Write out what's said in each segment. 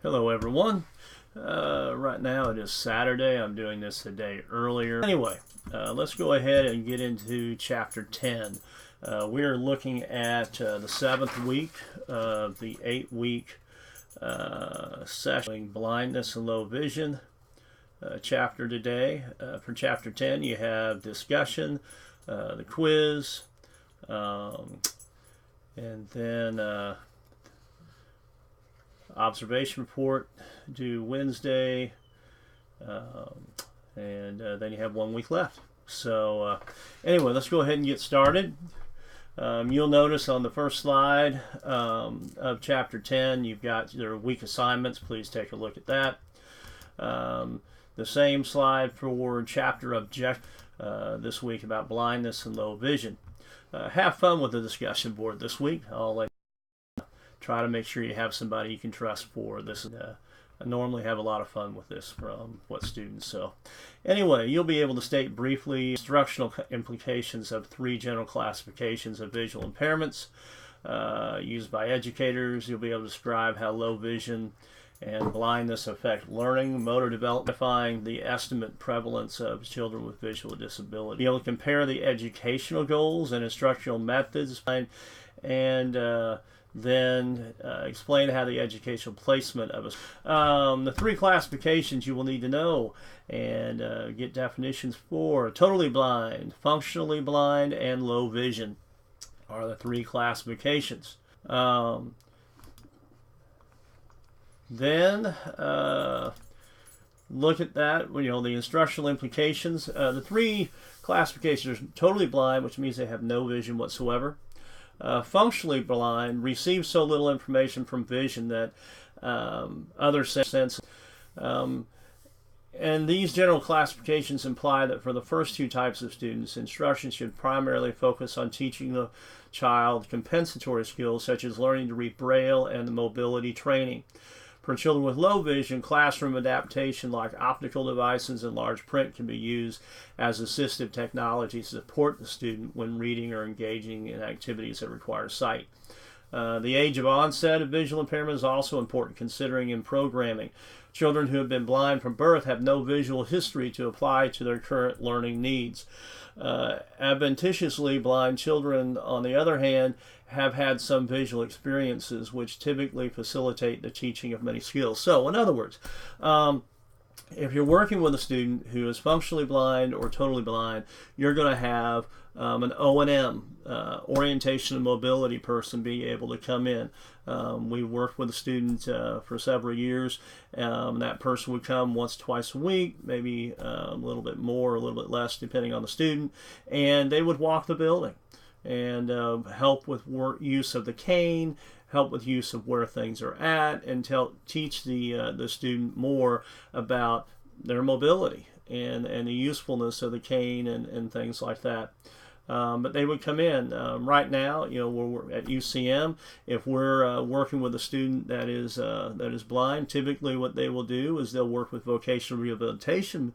Hello everyone. Right now it is Saturday. I'm doing this a day earlier. Anyway, let's go ahead and get into chapter 10. We are looking at the 7th week of the 8-week session, blindness and low vision chapter today. For chapter 10 you have discussion, the quiz, and then observation report due Wednesday, and then you have 1 week left. So anyway, let's go ahead and get started. You'll notice on the first slide of chapter 10, you've got your week assignments. Please take a look at that. The same slide for chapter object this week about blindness and low vision. Have fun with the discussion board this week. I'll try to make sure you have somebody you can trust for this. I normally have a lot of fun with this from what students. So anyway, you'll be able to state briefly instructional implications of 3 general classifications of visual impairments used by educators. You'll be able to describe how low vision and blindness affect learning, motor development, identifying the estimate prevalence of children with visual disability. Be able to compare the educational goals and instructional methods, and then explain how the educational placement of the 3 classifications you will need to know and get definitions for. Totally blind, functionally blind, and low vision are the 3 classifications. Then look at that, the instructional implications. The 3 classifications are totally blind, which means they have no vision whatsoever. Functionally blind receive so little information from vision that other senses. And these general classifications imply that for the first 2 types of students, instruction should primarily focus on teaching the child compensatory skills such as learning to read Braille and mobility training. For children with low vision, classroom adaptation like optical devices and large print can be used as assistive technology to support the student when reading or engaging in activities that require sight. The age of onset of visual impairment is also important considering in programming. Children who have been blind from birth have no visual history to apply to their current learning needs. Adventitiously blind children, on the other hand, have had some visual experiences which typically facilitate the teaching of many skills. So, in other words, if you're working with a student who is functionally blind or totally blind, you're going to have an O&M, orientation and mobility person, be able to come in. We worked with a student for several years. That person would come once, twice a week, maybe a little bit more, a little bit less, depending on the student, and they would walk the building and help with use of the cane, help with use of where things are at, and teach the student more about their mobility and the usefulness of the cane and things like that. But they would come in. Right now, we're at UCM. If we're working with a student that is blind, typically what they will do is they'll work with vocational rehabilitation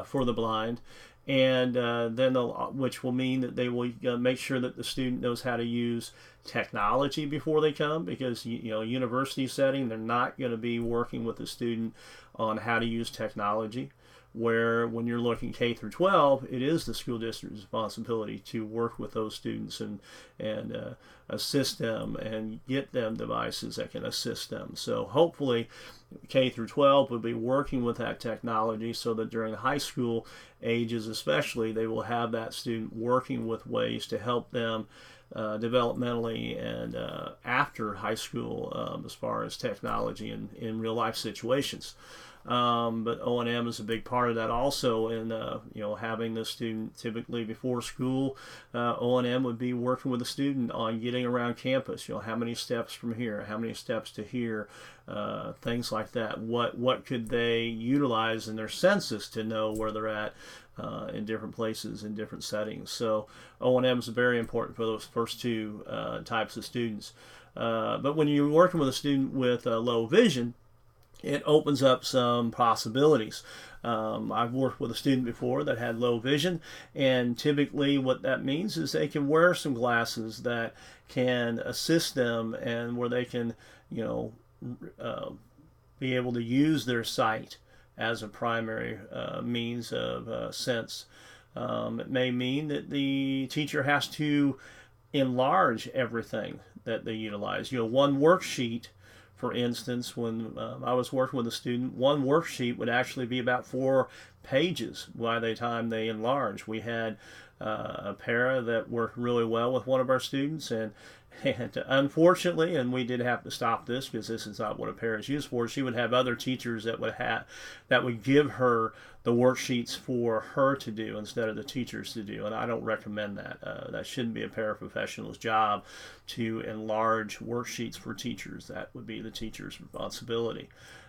for the blind, and then which will mean that they will make sure that the student knows how to use technology before they come, because university setting, they're not going to be working with the student on how to use technology, where when you're looking K through 12, it is the school district's responsibility to work with those students and assist them and get them devices that can assist them. So hopefully K through 12 will be working with that technology so that during high school ages especially, they will have that student working with ways to help them developmentally and after high school as far as technology in real life situations. But O&M is a big part of that also, in having the student typically before school. O&M would be working with the student on getting around campus. How many steps from here, how many steps to here, things like that. What could they utilize in their senses to know where they're at in different places, in different settings. So O&M is very important for those first 2 types of students. But when you're working with a student with low vision, it opens up some possibilities. I've worked with a student before that had low vision, and typically what that means is they can wear some glasses that can assist them and where they can, be able to use their sight as a primary means of sense. It may mean that the teacher has to enlarge everything that they utilize. One worksheet, for instance, when I was working with a student, one worksheet would actually be about 4 pages by the time they enlarge. We had a para that worked really well with one of our students, and unfortunately, and we did have to stop this because this is not what a para is used for, she would have other teachers that would give her the worksheets for her to do instead of the teachers to do, and I don't recommend that. That shouldn't be a paraprofessional's job to enlarge worksheets for teachers. That would be the teacher's responsibility.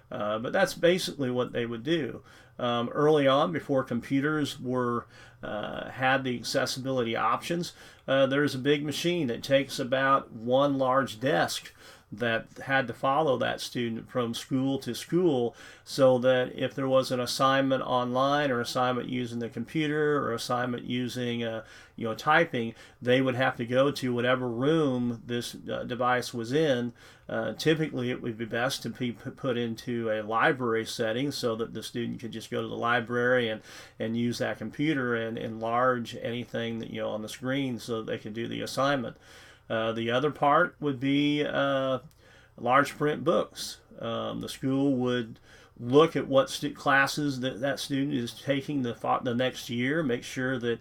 But that's basically what they would do. Early on, before computers were had the accessibility options, there's a big machine that takes about one large desk that had to follow that student from school to school, so that if there was an assignment online or assignment using the computer or assignment using typing, they would have to go to whatever room this device was in. Typically it would be best to be put into a library setting so that the student could just go to the library and use that computer and enlarge anything that on the screen so that they could do the assignment. The other part would be large print books. The school would look at what classes that student is taking the next year, make sure that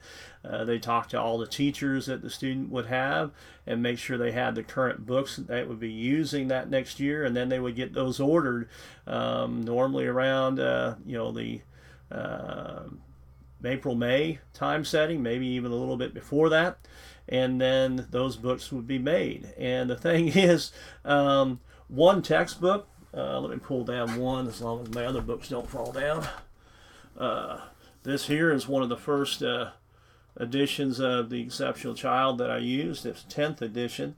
they talk to all the teachers that the student would have, and make sure they had the current books that they would be using that next year, and then they would get those ordered normally around the April-May time setting, maybe even a little bit before that, and then those books would be made. And the thing is, one textbook, let me pull down one as long as my other books don't fall down. This here is one of the first editions of The Exceptional Child that I used. It's 10th edition.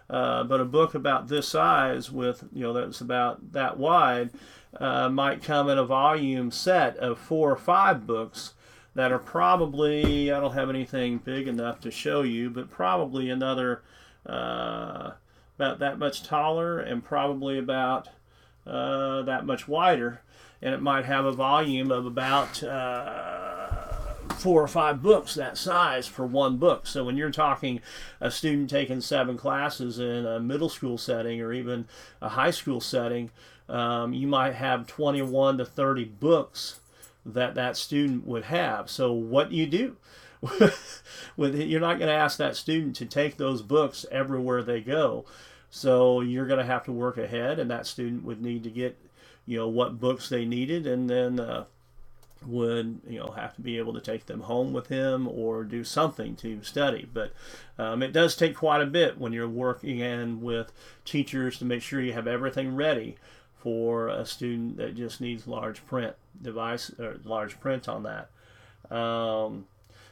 But a book about this size with, that's about that wide, might come in a volume set of 4 or 5 books that are probably, I don't have anything big enough to show you, but probably another about that much taller and probably about that much wider. And it might have a volume of about 4 or 5 books that size for one book. So when you're talking a student taking 7 classes in a middle school setting or even a high school setting, you might have 21 to 30 books that student would have. So what do you do? You're not going to ask that student to take those books everywhere they go. So you're going to have to work ahead, and that student would need to get what books they needed, and then would have to be able to take them home with him or do something to study. But it does take quite a bit when you're working in with teachers to make sure you have everything ready for a student that just needs large print device or large print on that.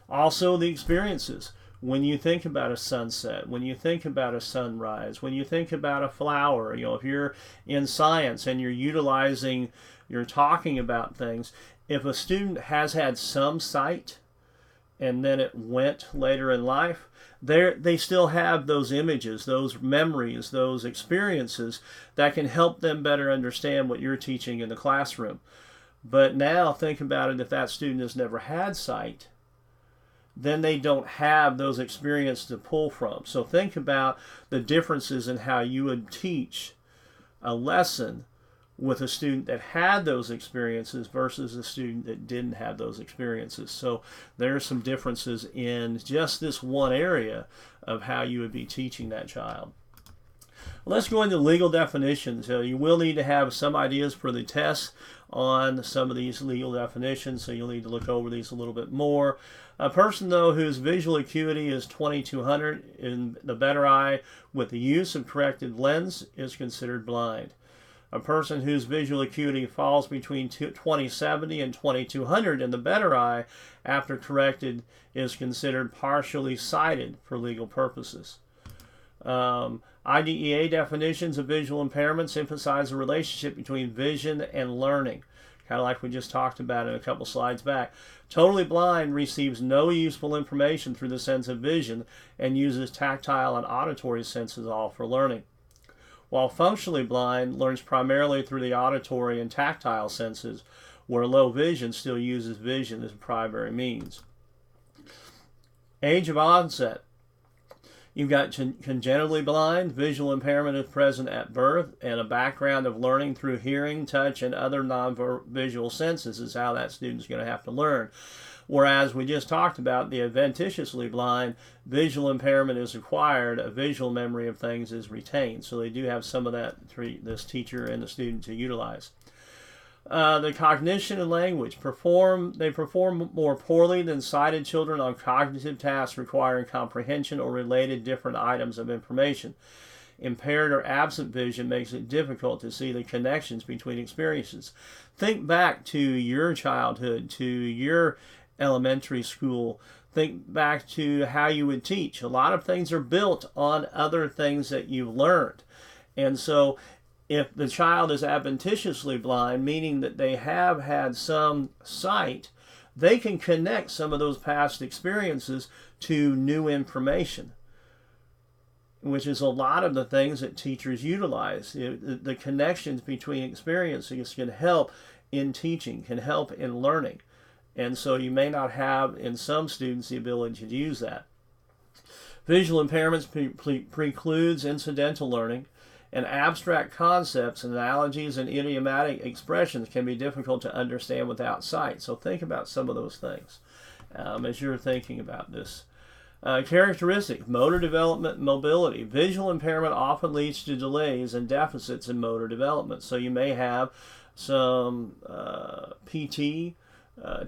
Also the experiences. When you think about a sunset, when you think about a sunrise, when you think about a flower, if you're in science and you're talking about things, if a student has had some sight and then it went later in life, they still have those images, those memories, those experiences that can help them better understand what you're teaching in the classroom. But now think about it, if that student has never had sight, then they don't have those experiences to pull from. So think about the differences in how you would teach a lesson with a student that had those experiences versus a student that didn't have those experiences. So there are some differences in just this one area of how you would be teaching that child. Let's go into legal definitions. You will need to have some ideas for the tests on some of these legal definitions, so you'll need to look over these a little bit more. A person, though, whose visual acuity is 2200 in the better eye with the use of corrected lens is considered blind. A person whose visual acuity falls between 2070 and 2200 in the better eye after corrected is considered partially sighted for legal purposes. IDEA definitions of visual impairments emphasize the relationship between vision and learning, kind of like we just talked about in a couple slides back. Totally blind receives no useful information through the sense of vision and uses tactile and auditory senses all for learning. while functionally blind learns primarily through the auditory and tactile senses, where low vision still uses vision as a primary means. Age of onset. You've got congenitally blind. Visual impairment is present at birth, and a background of learning through hearing, touch, and other non-visual senses is how that student's going to have to learn. Whereas we just talked about the adventitiously blind, visual impairment is acquired, a visual memory of things is retained. So they do have some of that for this teacher and the student to utilize. The cognition and language perform more poorly than sighted children on cognitive tasks requiring comprehension or related different items of information. Impaired or absent vision makes it difficult to see the connections between experiences. Think back to your childhood, to your elementary school. Think back to how you would teach. A lot of things are built on other things that you've learned. And so if the child is adventitiously blind, meaning that they have had some sight, they can connect some of those past experiences to new information, which is a lot of the things that teachers utilize. The connections between experiences can help in teaching, can help in learning. And so you may not have, in some students, the ability to use that. Visual impairments precludes incidental learning, and abstract concepts, analogies, and idiomatic expressions can be difficult to understand without sight. So think about some of those things as you're thinking about this. Characteristics: motor development and mobility. Visual impairment often leads to delays and deficits in motor development. So you may have some PT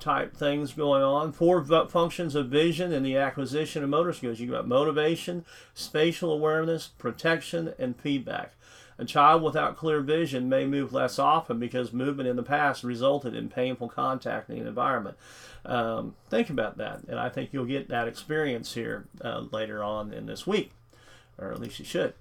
type things going on. 4 functions of vision and the acquisition of motor skills. You've got motivation, spatial awareness, protection, and feedback. A child without clear vision may move less often because movement in the past resulted in painful contact in the environment. Think about that, and I think you'll get that experience here later on in this week, or at least you should.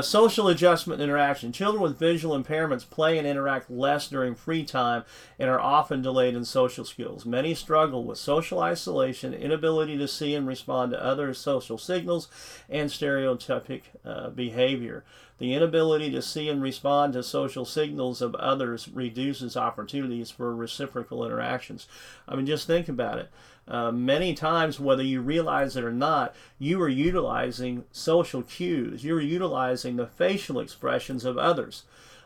Social adjustment and interaction. Children with visual impairments play and interact less during free time and are often delayed in social skills. Many struggle with social isolation, inability to see and respond to other social signals, and stereotypic behavior. The inability to see and respond to social signals of others reduces opportunities for reciprocal interactions. I mean, just think about it. Many times, whether you realize it or not, you are utilizing social cues. You're utilizing the facial expressions of others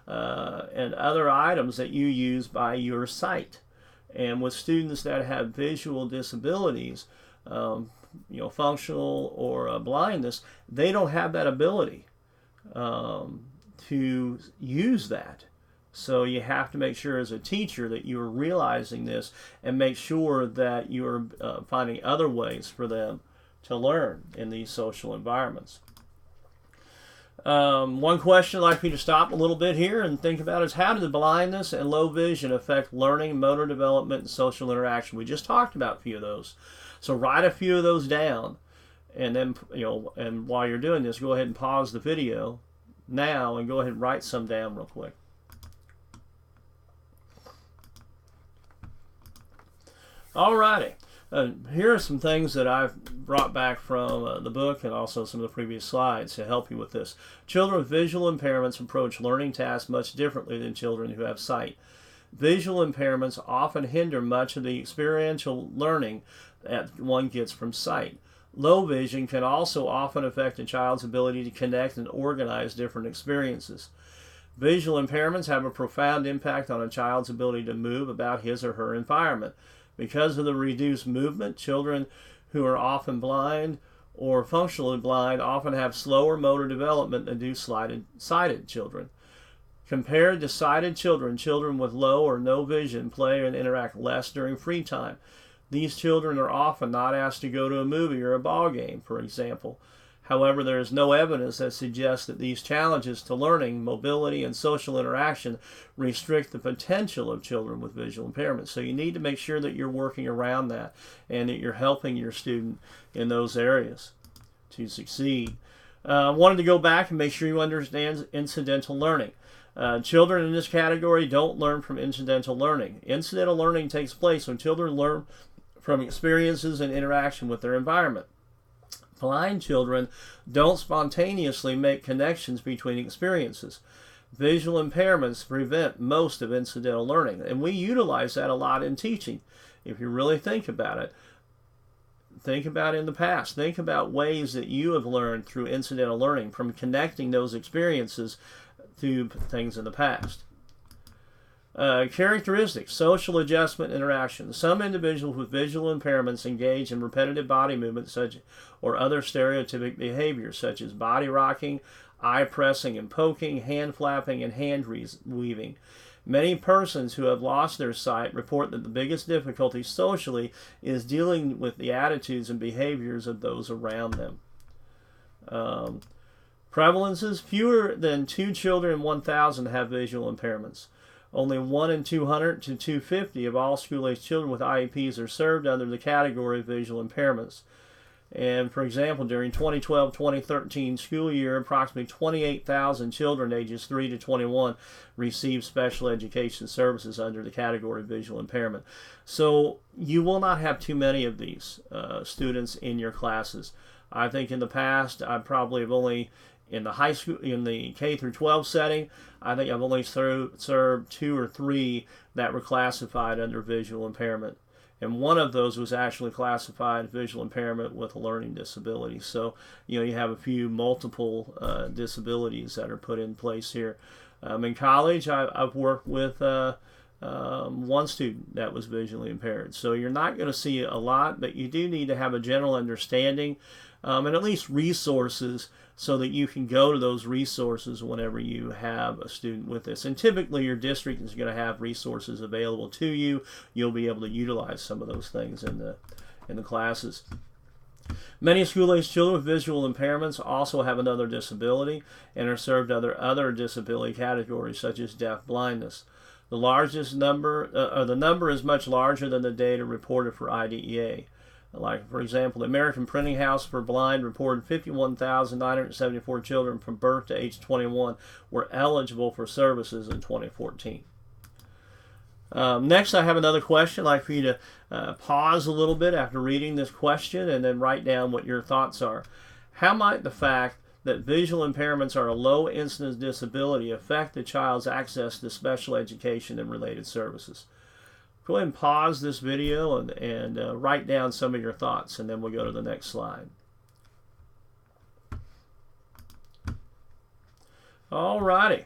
and other items that you use by your sight. And with students that have visual disabilities, functional or blindness, they don't have that ability to use that. So you have to make sure as a teacher that you're realizing this and make sure that you're finding other ways for them to learn in these social environments. One question I'd like you to stop a little bit here and think about is, how did blindness and low vision affect learning, motor development, and social interaction? We just talked about a few of those. So write a few of those down, and then, and while you're doing this, go ahead and pause the video now and go ahead and write some down real quick. Alrighty, here are some things that I've brought back from the book and also some of the previous slides to help you with this. Children with visual impairments approach learning tasks much differently than children who have sight. Visual impairments often hinder much of the experiential learning that one gets from sight. Low vision can also often affect a child's ability to connect and organize different experiences. Visual impairments have a profound impact on a child's ability to move about his or her environment. Because of the reduced movement, children who are often blind or functionally blind often have slower motor development than do sighted children. Compared to sighted children, children with low or no vision play and interact less during free time. These children are often not asked to go to a movie or a ball game, for example. However, there is no evidence that suggests that these challenges to learning, mobility, and social interaction restrict the potential of children with visual impairments. So you need to make sure that you're working around that and that you're helping your student in those areas to succeed. Wanted to go back and make sure you understand incidental learning. Children in this category don't learn from incidental learning. Incidental learning takes place when children learn from experiences and interaction with their environment. Blind children don't spontaneously make connections between experiences. Visual impairments prevent most of incidental learning, and we utilize that a lot in teaching. If you really think about it, think about in the past. Think about ways that you have learned through incidental learning from connecting those experiences to things in the past. Characteristics, social adjustment interaction. Some individuals with visual impairments engage in repetitive body movements or other stereotypic behaviors such as body rocking, eye pressing and poking, hand flapping, and hand weaving. Many persons who have lost their sight report that the biggest difficulty socially is dealing with the attitudes and behaviors of those around them. Prevalences, fewer than 2 children in 1,000 have visual impairments. Only 1 in 200 to 250 of all school-aged children with IEPs are served under the category of visual impairments. And for example, during 2012-2013 school year, approximately 28,000 children ages 3 to 21 received special education services under the category of visual impairment. So you will not have too many of these students in your classes. I think in the past, I probably have only, in the high school, in the K through 12 setting, I think I've only served 2 or 3 that were classified under visual impairment. And one of those was actually classified visual impairment with a learning disability. So, you have a few multiple disabilities that are put in place here. In college, I've worked with one student that was visually impaired. So you're not going to see a lot, but you do need to have a general understanding and at least resources so that you can go to those resources whenever you have a student with this. And typically your district is going to have resources available to you. You'll be able to utilize some of those things in the classes. Many school-aged children with visual impairments also have another disability and are served under other disability categories such as deaf blindness. The number is much larger than the data reported for IDEA. Like, for example, the American Printing House for Blind reported 51,974 children from birth to age 21 were eligible for services in 2014. Next, I have another question. I'd like for you to pause a little bit after reading this question and then write down what your thoughts are. How might the fact that visual impairments are a low incidence disability affect the child's access to special education and related services? Go ahead and pause this video and write down some of your thoughts, and then we'll go to the next slide. Alrighty.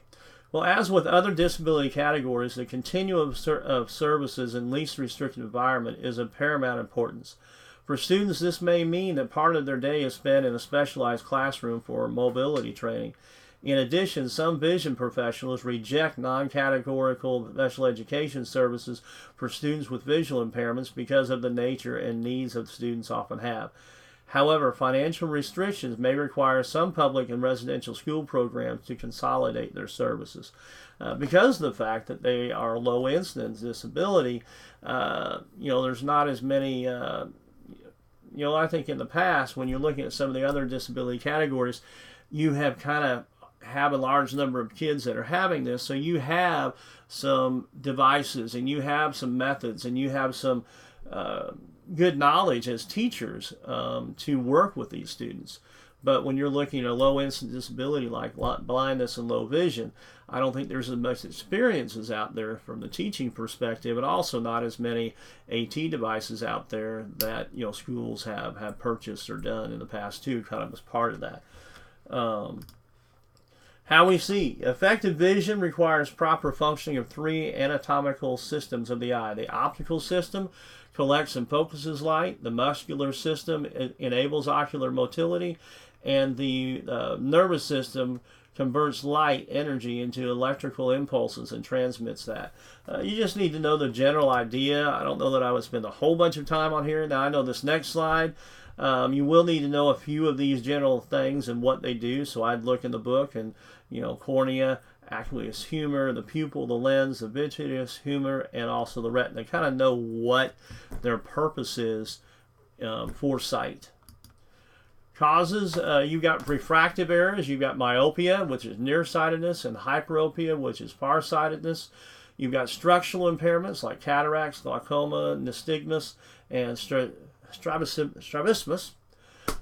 Well, as with other disability categories, the continuum of services in least restricted environment is of paramount importance. For students, this may mean that part of their day is spent in a specialized classroom for mobility training. In addition, some vision professionals reject non-categorical special education services for students with visual impairments because of the nature and needs that students often have. However, financial restrictions may require some public and residential school programs to consolidate their services. Because of the fact that they are low incidence disability, there's not as many, I think in the past, when you're looking at some of the other disability categories, you have have a large number of kids that are having this, so you have some devices and you have some methods and you have some good knowledge as teachers to work with these students. But when you're looking at a low incidence disability like blindness and low vision, I don't think there's as much experiences out there from the teaching perspective, and also not as many AT devices out there that schools have purchased or done in the past too, kind of as part of that. How we see. Effective vision requires proper functioning of 3 anatomical systems of the eye. The optical system collects and focuses light. The muscular system enables ocular motility. And the nervous system converts light energy into electrical impulses and transmits that. You just need to know the general idea. I don't know that I would spend a whole bunch of time on here. Now I know this next slide. You will need to know a few of these general things and what they do. So I'd look in the book and, cornea, aqueous humor, the pupil, the lens, the vitreous humor, and also the retina. Kind of know what their purpose is for sight. Causes, you've got refractive errors, you've got myopia, which is nearsightedness, and hyperopia, which is farsightedness. You've got structural impairments like cataracts, glaucoma, nystagmus, and strabismus.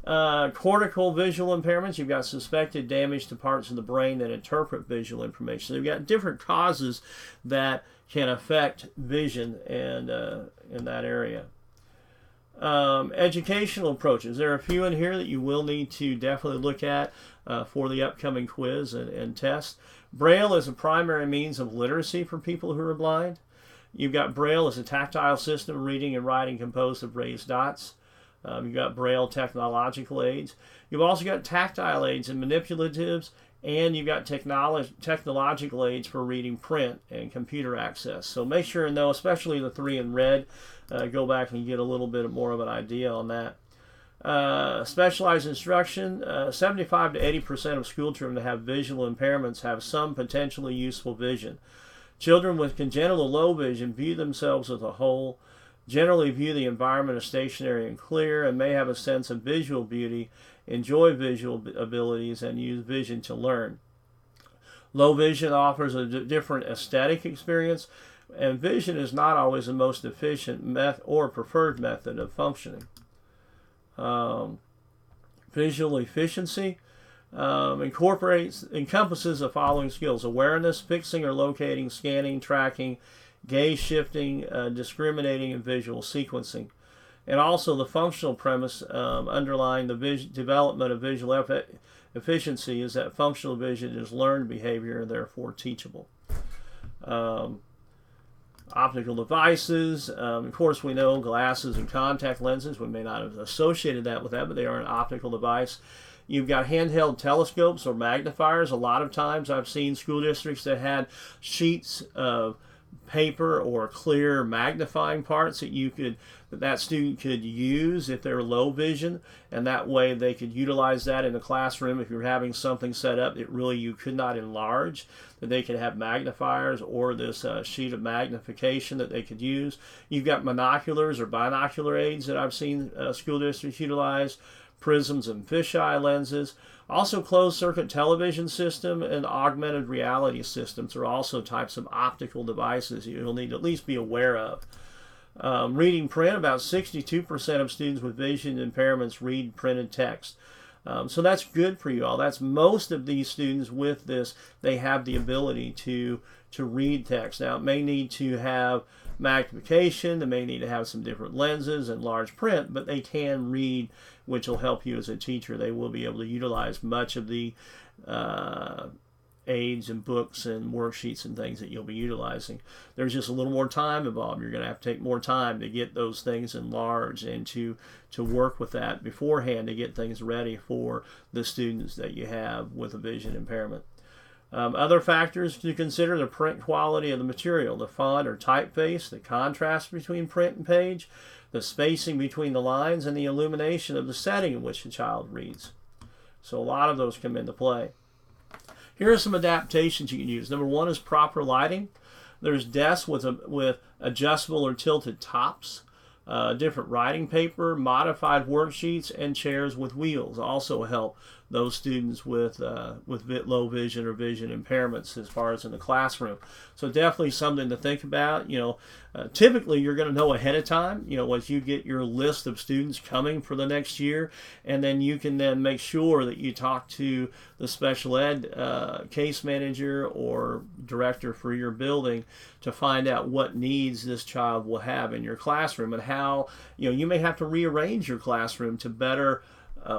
Cortical visual impairments, you've got suspected damage to parts of the brain that interpret visual information. So you've got different causes that can affect vision and in that area. Educational approaches. There are a few in here that you will need to definitely look at for the upcoming quiz and test. Braille is a primary means of literacy for people who are blind. You've got Braille as a tactile system, reading and writing composed of raised dots. You've got Braille technological aids. You've also got tactile aids and manipulatives, and you've got technological aids for reading print and computer access. So make sure and know, especially the three in red, go back and get a little bit more of an idea on that. Specialized instruction, 75 to 80% of school children that have visual impairments have some potentially useful vision. Children with congenital low vision view themselves as a whole, generally view the environment as stationary and clear, and may have a sense of visual beauty, enjoy visual abilities, and use vision to learn. Low vision offers a different aesthetic experience, and vision is not always the most efficient or preferred method of functioning. Visual efficiency encompasses the following skills: awareness, fixing or locating, scanning, tracking, gaze shifting, discriminating, and visual sequencing. And also the functional premise underlying the development of visual efficiency is that functional vision is learned behavior and therefore teachable. Optical devices, of course we know glasses and contact lenses. We may not have associated that with that, but they are an optical device. You've got handheld telescopes or magnifiers. A lot of times I've seen school districts that had sheets of paper or clear magnifying parts that student could use if they're low vision, and that way they could utilize that in the classroom. If you're having something set up that really you could not enlarge, that they could have magnifiers or this sheet of magnification that they could use. You've got monoculars or binocular aids that I've seen school districts utilize, prisms and fisheye lenses. Also, closed circuit television system and augmented reality systems are also types of optical devices you'll need to at least be aware of. Reading print, about 62% of students with vision impairments read printed text. So that's good for you all. That's most of these students with this, they have the ability to read text. Now, it may need to have magnification, they may need to have some different lenses and large print, but they can read, which will help you as a teacher. They will be able to utilize much of the aids and books and worksheets and things that you'll be utilizing. There's just a little more time involved. You're going to have to take more time to get those things enlarged and to work with that beforehand to get things ready for the students that you have with a vision impairment. Other factors to consider: the print quality of the material, the font or typeface, the contrast between print and page, the spacing between the lines, and the illumination of the setting in which the child reads. So a lot of those come into play. Here are some adaptations you can use. Number one is proper lighting. There's desks with adjustable or tilted tops, different writing paper, modified worksheets, and chairs with wheels also help those students with low vision or vision impairments as far as in the classroom. So definitely something to think about. Typically you're going to know ahead of time, once you get your list of students coming for the next year, and then you can then make sure that you talk to the special ed case manager or director for your building to find out what needs this child will have in your classroom, and how you may have to rearrange your classroom to better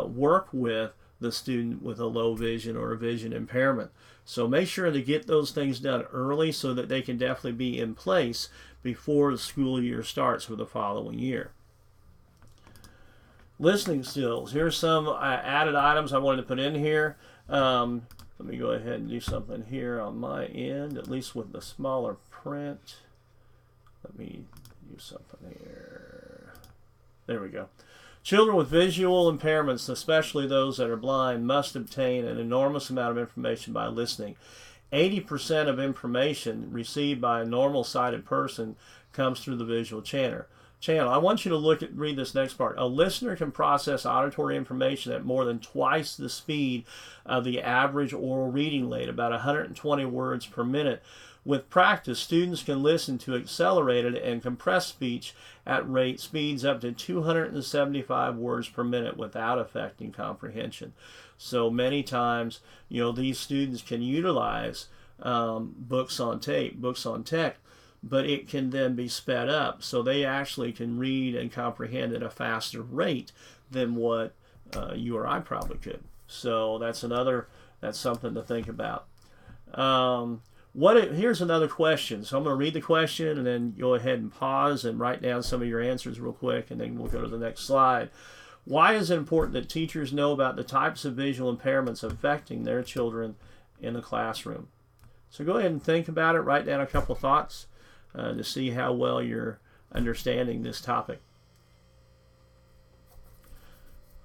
work with the student with a low vision or a vision impairment. So make sure to get those things done early so that they can definitely be in place before the school year starts for the following year. Listening skills. Here's some added items I wanted to put in here. Let me go ahead and do something here on my end, at least with the smaller print. Let me do something here. There we go. Children with visual impairments, especially those that are blind, must obtain an enormous amount of information by listening. 80% of information received by a normal sighted person comes through the visual channel. channel. I want you to read this next part. A listener can process auditory information at more than twice the speed of the average oral reading rate, about 120 words per minute. With practice, students can listen to accelerated and compressed speech at rate speeds up to 275 words per minute without affecting comprehension. So many times, these students can utilize books on tape, books on tech, but it can then be sped up, so they actually can read and comprehend at a faster rate than what you or I probably could. So that's something to think about. Here's another question. So I'm going to read the question and then go ahead and pause and write down some of your answers real quick, and then we'll go to the next slide. Why is it important that teachers know about the types of visual impairments affecting their children in the classroom? So go ahead and think about it. Write down a couple thoughts to see how well you're understanding this topic.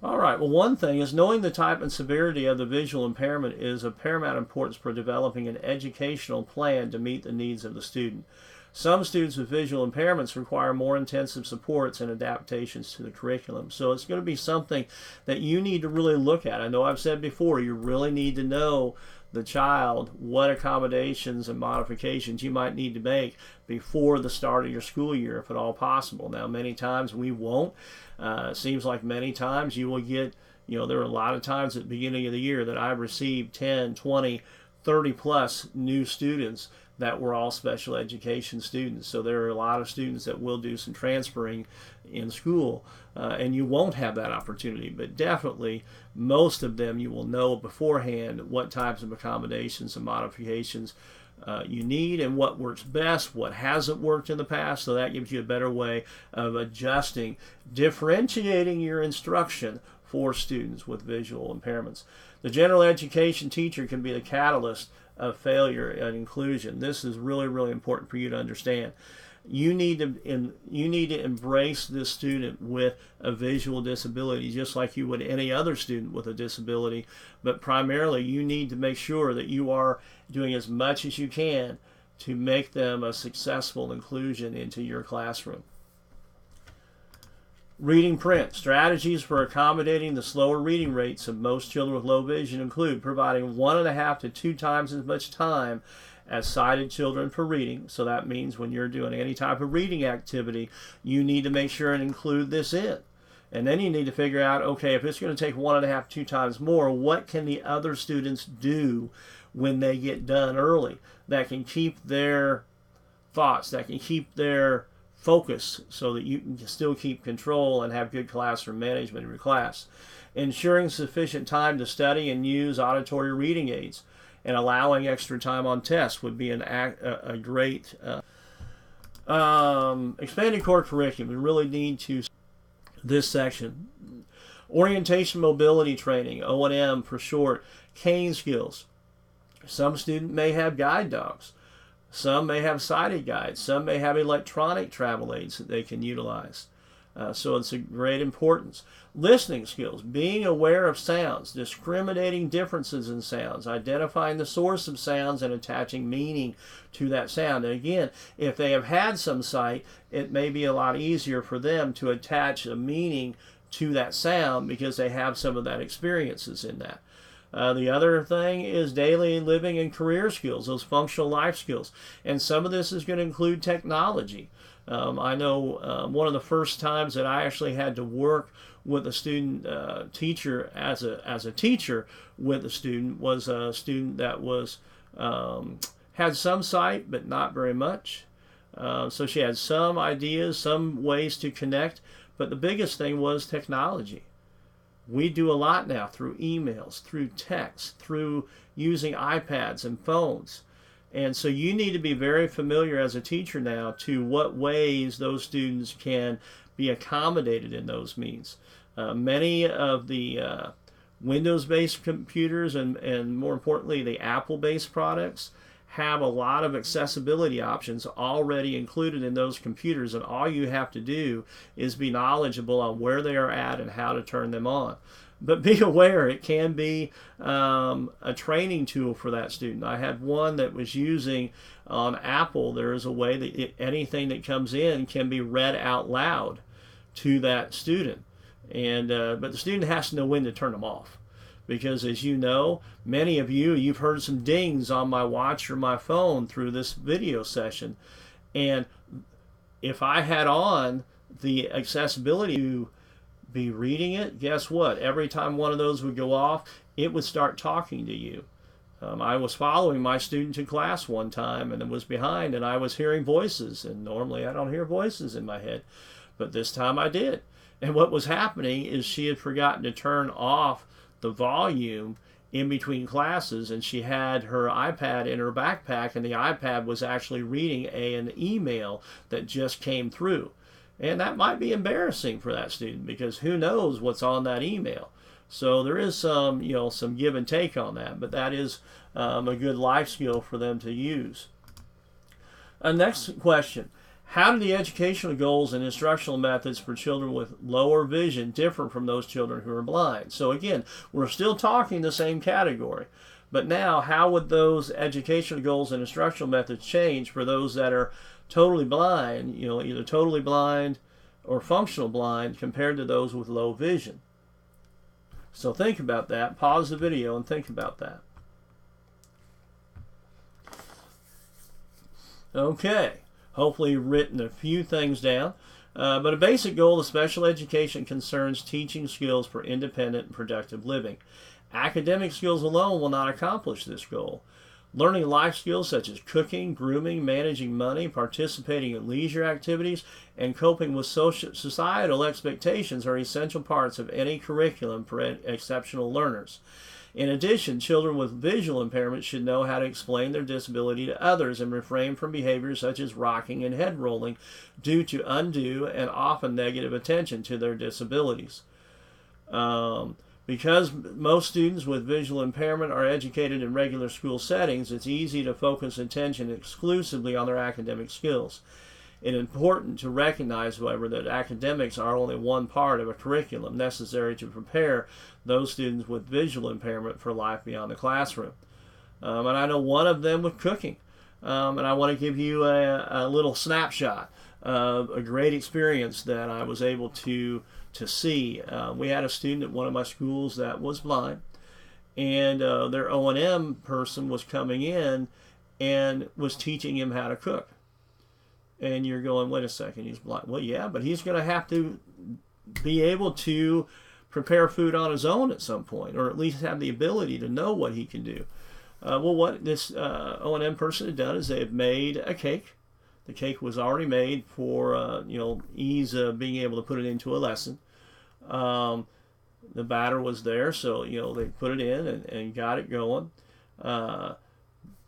All right, well, one thing is knowing the type and severity of the visual impairment is of paramount importance for developing an educational plan to meet the needs of the student. Some students with visual impairments require more intensive supports and adaptations to the curriculum. So it's going to be something that you need to really look at. I know I've said before, you really need to know the child what accommodations and modifications you might need to make before the start of your school year, if at all possible. Now, many times we won't. It seems like many times you will get, there are a lot of times at the beginning of the year that I've received 10, 20, 30 plus new students that were all special education students. So there are a lot of students that will do some transferring in school, and you won't have that opportunity. But definitely, most of them you will know beforehand what types of accommodations and modifications you need and what works best, what hasn't worked in the past. So that gives you a better way of adjusting, differentiating your instruction for students with visual impairments. The general education teacher can be the catalyst of failure and inclusion. This is really, really important for you to understand. You need to embrace this student with a visual disability just like you would any other student with a disability, but primarily you need to make sure that you are doing as much as you can to make them a successful inclusion into your classroom. Reading print. Strategies for accommodating the slower reading rates of most children with low vision include providing 1.5 to 2 times as much time as sighted children for reading. So that means when you're doing any type of reading activity, you need to make sure and include this in. And then you need to figure out, okay, if it's going to take 1.5 to 2 times more, what can the other students do when they get done early that can keep their thoughts, that can keep their focus so that you can still keep control and have good classroom management in your class. Ensuring sufficient time to study and use auditory reading aids and allowing extra time on tests would be a great expanded core curriculum. We really need to this section. Orientation mobility training, O&M for short, cane skills. Some students may have guide dogs. Some may have sighted guides. Some may have electronic travel aids that they can utilize. So it's a great importance. Listening skills, being aware of sounds, discriminating differences in sounds, identifying the source of sounds and attaching meaning to that sound. And again, if they have had some sight, it may be a lot easier for them to attach a meaning to that sound because they have some of that experiences in that. The other thing is daily living and career skills, those functional life skills. And some of this is going to include technology. I know one of the first times that I actually had to work with a student teacher as a teacher with a student was a student that was had some sight but not very much. So she had some ideas, some ways to connect, but the biggest thing was technology. We do a lot now through emails, through text, through using iPads and phones. And so you need to be very familiar as a teacher now to what ways those students can be accommodated in those means. Many of the Windows-based computers and more importantly the Apple-based products have a lot of accessibility options already included in those computers, and all you have to do is be knowledgeable on where they are at and how to turn them on. but be aware it can be a training tool for that student. I had one that was using on Apple. There is a way that anything that comes in can be read out loud to that student, and but the student has to know when to turn them off. Because as you know, many of you've heard some dings on my watch or my phone through this video session. And if I had on the accessibility to be reading it, guess what? Every time one of those would go off, it would start talking to you. I was following my student to class one time and it was behind, and I was hearing voices. And normally I don't hear voices in my head, but this time I did. And what was happening is she had forgotten to turn off the volume in between classes, and she had her iPad in her backpack, and the iPad was actually reading an email that just came through. And that might be embarrassing for that student, because who knows what's on that email. So there is some, some give and take on that, but that is a good life skill for them to use. Next question. How do the educational goals and instructional methods for children with lower vision differ from those children who are blind? So again, we're still talking the same category, but now how would those educational goals and instructional methods change for those that are totally blind, either totally blind or functional blind, compared to those with low vision? So think about that. Pause the video and think about that. Okay. Hopefully you've written a few things down. But a basic goal of special education concerns teaching skills for independent and productive living. Academic skills alone will not accomplish this goal. Learning life skills such as cooking, grooming, managing money, participating in leisure activities, and coping with societal expectations are essential parts of any curriculum for exceptional learners. In addition, children with visual impairment should know how to explain their disability to others and refrain from behaviors such as rocking and head rolling due to undue and often negative attention to their disabilities. Because most students with visual impairment are educated in regular school settings, it's easy to focus attention exclusively on their academic skills. It is important to recognize, however, that academics are only one part of a curriculum necessary to prepare those students with visual impairment for life beyond the classroom. And I know one of them with cooking. And I want to give you a little snapshot of a great experience that I was able to see. We had a student at one of my schools that was blind, and their O&M person was coming in and was teaching him how to cook. And you're going, wait a second, he's blind. Well, yeah, but he's going to have to be able to prepare food on his own at some point, or at least have the ability to know what he can do. Well, what this O&M person had done is they had made a cake. The cake was already made for ease of being able to put it into a lesson. The batter was there, so they put it in and got it going.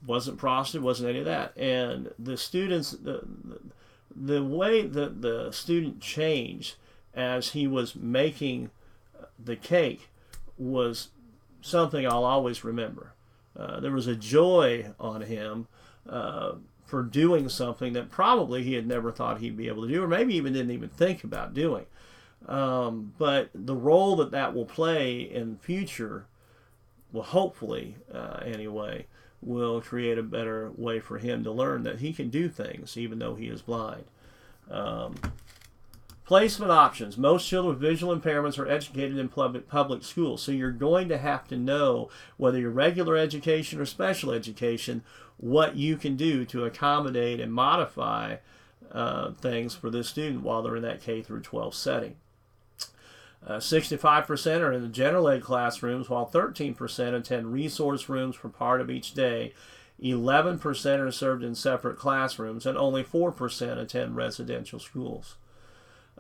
Wasn't frosted, wasn't any of that. And the students, the way that the student changed as he was making the cake was something I'll always remember. There was a joy on him for doing something that probably he had never thought he'd be able to do, or maybe even didn't even think about doing. But the role that will play in the future will hopefully, anyway, will create a better way for him to learn that he can do things even though he is blind. Placement options. Most children with visual impairments are educated in public schools, so you're going to have to know, whether you're regular education or special education, what you can do to accommodate and modify things for this student while they're in that K through 12 setting. 65% are in the general ed classrooms, while 13% attend resource rooms for part of each day. 11% are served in separate classrooms, and only 4% attend residential schools.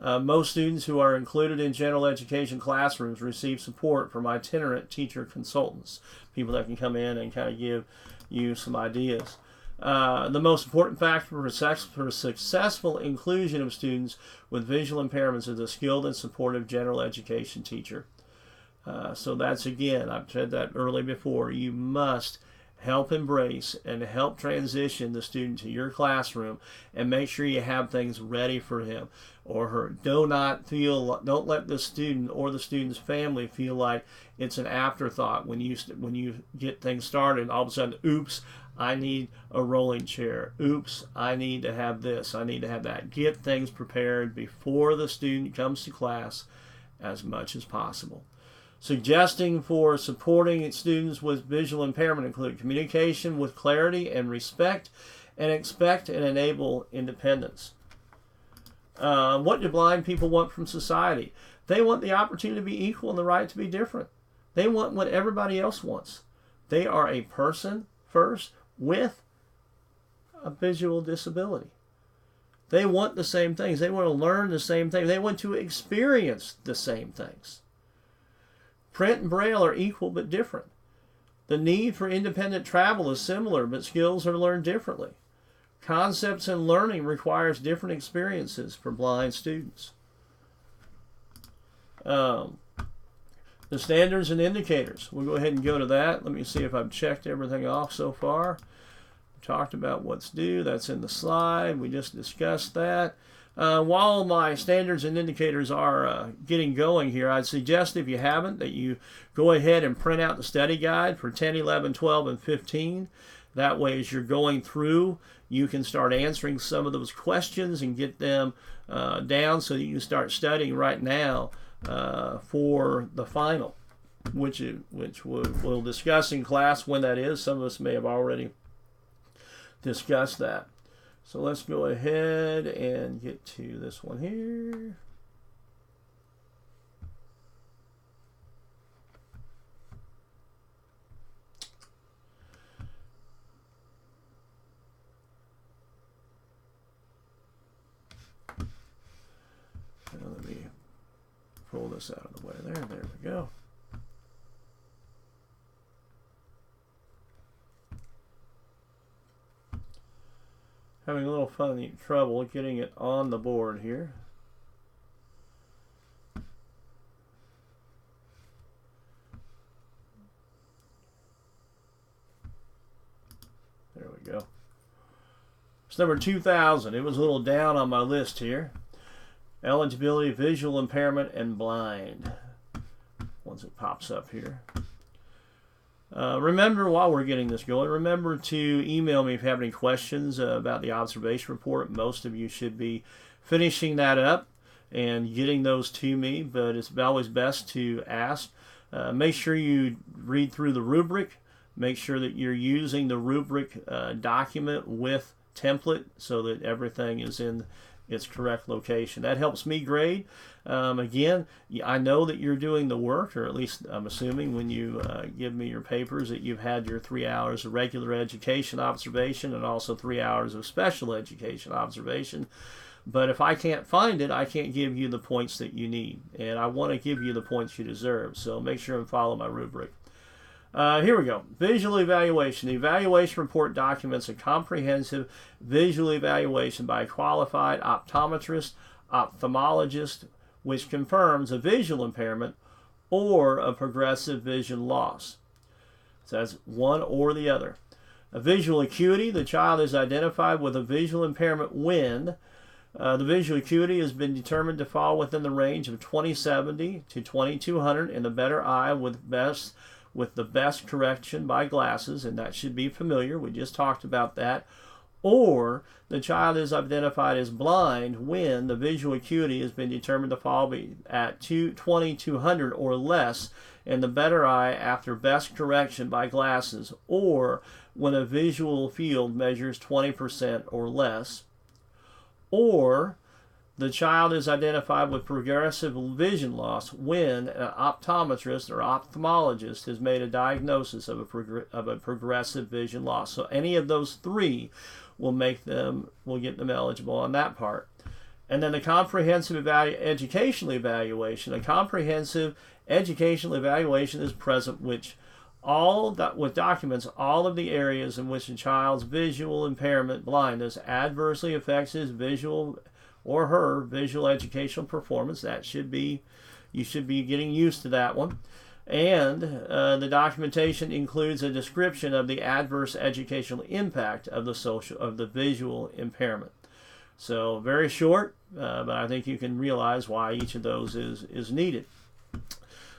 Most students who are included in general education classrooms receive support from itinerant teacher consultants, people that can come in and kind of give you some ideas. The most important factor for successful inclusion of students with visual impairments is a skilled and supportive general education teacher. So that's, again, I've said that earlier before, you must help embrace and help transition the student to your classroom, and make sure you have things ready for him or her. Don't let the student or the student's family feel like it's an afterthought when you get things started. All of a sudden, oops, I need a rolling chair. Oops, I need to have this. I need to have that. Get things prepared before the student comes to class as much as possible. Suggesting for supporting students with visual impairment include communication with clarity and respect, and expect and enable independence. What do blind people want from society? They want the opportunity to be equal and the right to be different. They want what everybody else wants. They are a person first with a visual disability. They want the same things. They want to learn the same things. They want to experience the same things. Print and Braille are equal but different. The need for independent travel is similar, but skills are learned differently. Concepts and learning requires different experiences for blind students. The standards and indicators. We'll go ahead and go to that. Let me see if I've checked everything off so far. We talked about what's due. That's in the slide. We just discussed that. While my standards and indicators are getting going here, I'd suggest, if you haven't, that you go ahead and print out the study guide for 10, 11, 12, and 15. That way, as you're going through, you can start answering some of those questions and get them down so that you can start studying right now for the final, which we'll discuss in class when that is. Some of us may have already discussed that. So let's go ahead and get to this one here. Now let me pull this out of the way there. There we go. Having a little trouble getting it on the board here. There we go. It's number 2000. It was a little down on my list here. Eligibility, visual impairment, and blind. Once it pops up here. Remember, while we're getting this going, remember to email me if you have any questions about the observation report. Most of you should be finishing that up and getting those to me, but it's always best to ask. Make sure you read through the rubric. Make sure that you're using the rubric document with template so that everything is in its correct location. That helps me grade. Again, I know that you're doing the work, or at least I'm assuming when you give me your papers that you've had your 3 hours of regular education observation and also 3 hours of special education observation. But if I can't find it, I can't give you the points that you need. And I want to give you the points you deserve. So make sure and follow my rubric. Here we go. Visual evaluation. The evaluation report documents a comprehensive visual evaluation by a qualified optometrist, ophthalmologist, which confirms a visual impairment or a progressive vision loss. So that's one or the other. A visual acuity. The child is identified with a visual impairment when the visual acuity has been determined to fall within the range of 20/70 to 2200 in the better eye with the best correction by glasses, and that should be familiar. We just talked about that. Or the child is identified as blind when the visual acuity has been determined to fall at 2200 or less in the better eye after best correction by glasses, or when a visual field measures 20% or less. Or the child is identified with progressive vision loss when an optometrist or ophthalmologist has made a diagnosis of a progressive vision loss. So any of those three will get them eligible on that part. And then the comprehensive educational evaluation. A comprehensive educational evaluation is present which documents all of the areas in which a child's visual impairment, blindness, adversely affects his visual or her visual educational performance. You should be getting used to that one. And the documentation includes a description of the adverse educational impact of the visual impairment. So very short, but I think you can realize why each of those is needed.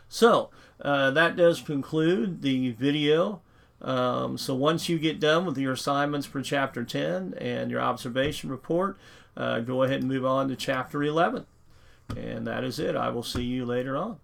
So that does conclude the video. So once you get done with your assignments for Chapter 10 and your observation report, go ahead and move on to Chapter 11. And that is it. I will see you later on.